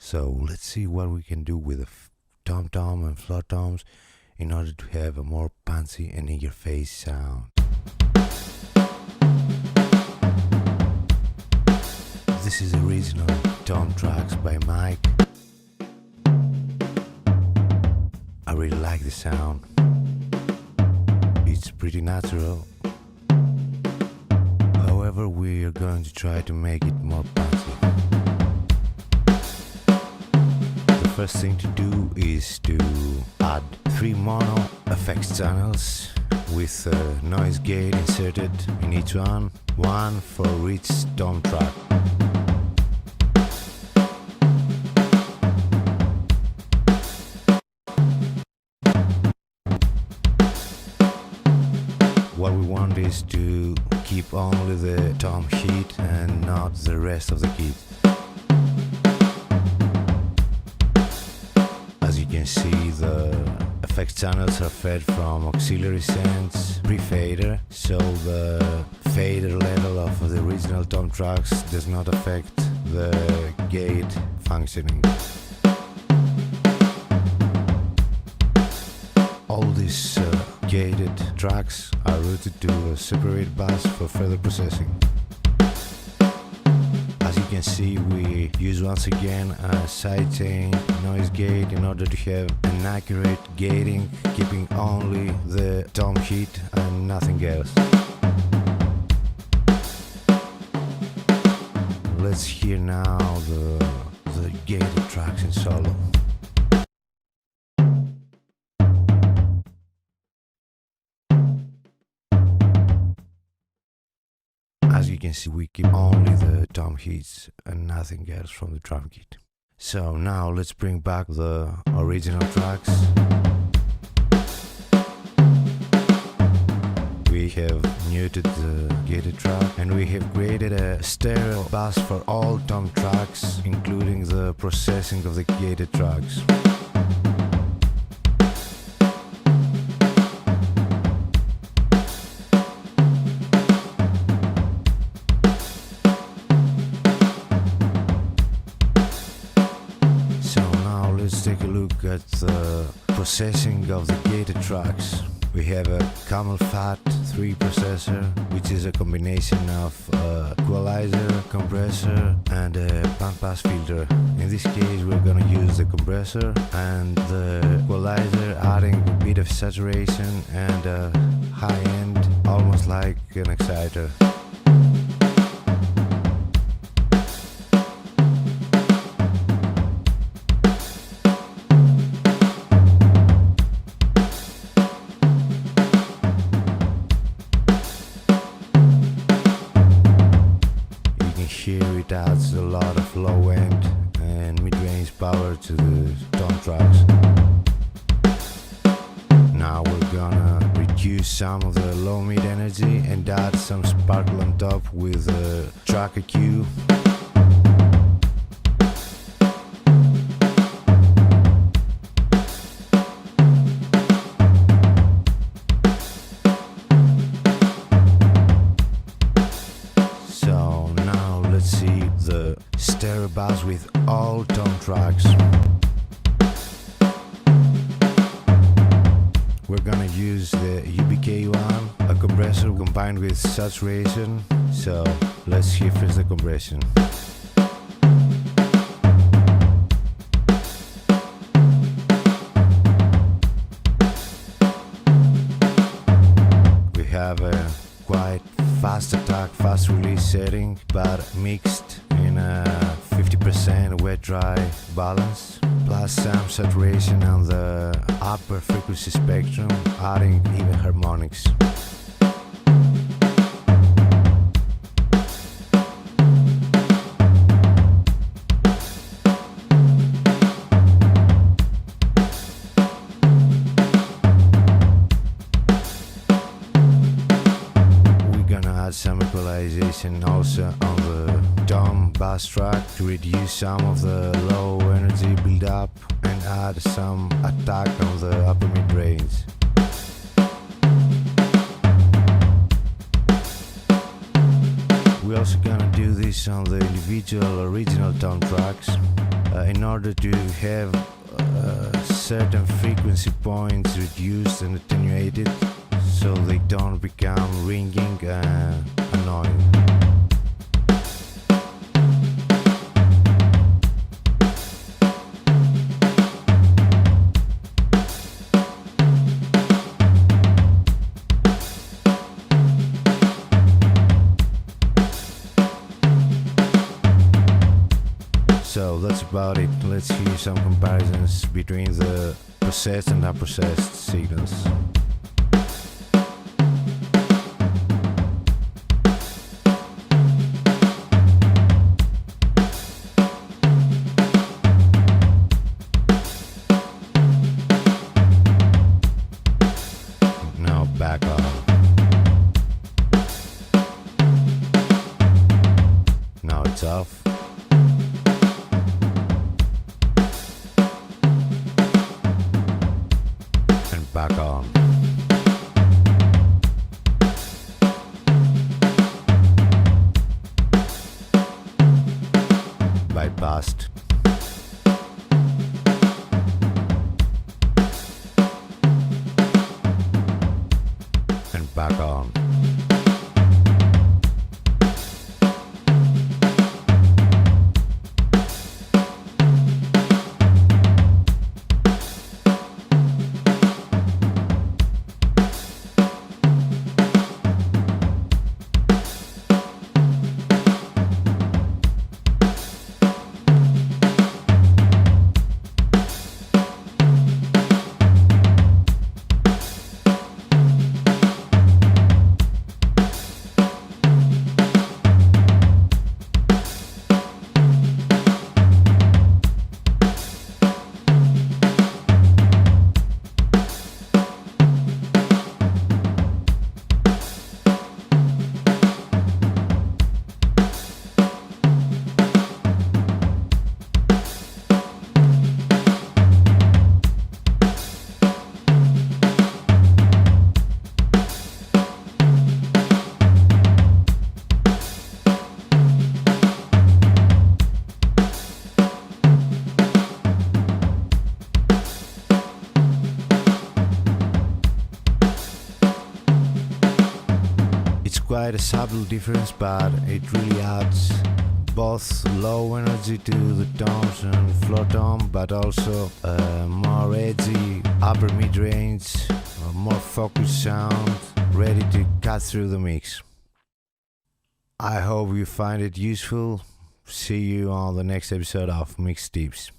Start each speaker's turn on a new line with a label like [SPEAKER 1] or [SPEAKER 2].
[SPEAKER 1] So let's see what we can do with the tom-tom and flat toms in order to have a more punchy and in-your-face sound. This is original tom tracks by Mike. I really like the sound. It's pretty natural. However, we are going to try to make it more punchy. The first thing to do is to add 3 mono effects channels with a noise gate inserted in each one for each tom track. What we want is to keep only the tom hit and not the rest of the kit. As you can see, the effects channels are fed from auxiliary sends pre-fader, so the fader level of the original tom tracks does not affect the gate functioning. All these gated tracks are routed to a separate bus for further processing. As you can see, we use once again a sidechain noise gate in order to have an accurate gating, keeping only the tom hit and nothing else. Let's hear now the gated tracks in solo. As you can see, we keep only the tom hits and nothing else from the drum kit. So now let's bring back the original tracks. We have muted the gated track and we have created a stereo bus for all tom tracks, including the processing of the gated tracks. Let's take a look at the processing of the gated tracks. We have a Camel Fat 3 processor, which is a combination of equalizer, compressor and a bandpass filter. In this case we're gonna use the compressor and the equalizer, adding a bit of saturation and a high end, almost like an exciter. Here it adds a lot of low end and mid-range power to the tom tracks. Now we're gonna reduce some of the low mid energy and add some sparkle on top with a track EQ. Let's see the stereo bus with all tom tracks. We're gonna use the UBK1, a compressor combined with saturation. So let's hear first the compression. We have a quite fast attack, fast release setting, but mixed in a 50% wet-dry balance, plus some saturation on the upper frequency spectrum, adding even harmonics. Some equalization also on the tom bass track to reduce some of the low energy build up and add some attack on the upper mid range. We're also gonna do this on the individual original tom tracks. in order to have certain frequency points reduced and attenuated so they don't become ringing and annoying. So that's about it. Let's hear some comparisons between the processed and unprocessed signals. Now back on. Now it's off. Back on. Bypassed. And back on. Quite a subtle difference, but it really adds both low energy to the tones and floor tone, but also more edgy upper mid-range, more focused sound, ready to cut through the mix. I hope you find it useful. See you on the next episode of Mix Tips.